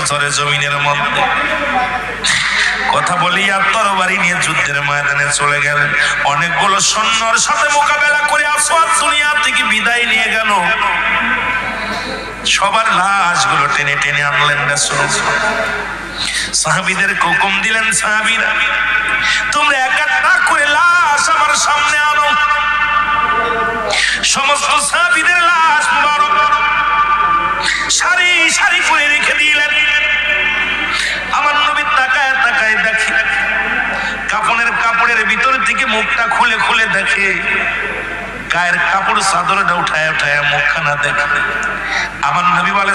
ঝরে জমিনের মধ্যে। কথা বলি আর তরবারি নিয়ে যুদ্ধের ময়দানে চলে গেলেন। অনেকগুলো সৈন্যর সাথে মোকাবেলা করে আসওয়াদ দুনিয়া থেকে বিদায় নিয়ে গেল। সবার লাশগুলো টেনে টেনে আনলেন রাসূলুল্লাহ। সাহাবীদেরকে হুকুম দিলেন, সাহাবীরা তোমরা এক একটা করে লাশ আমার সামনে আনো। সমস্ত সাহাবীদের লাশ মুবারক সারি সারি করে রেখে দিলেন। আমার নবী তাকায় তাকায় দেখে, কাপড়ের ভিতর থেকে মুখটা খুলে খুলে দেখে, গায়ের কাপড় চাদরটা উঠায় উঠায় মুখখানা দেখে। আমার নবী বলে,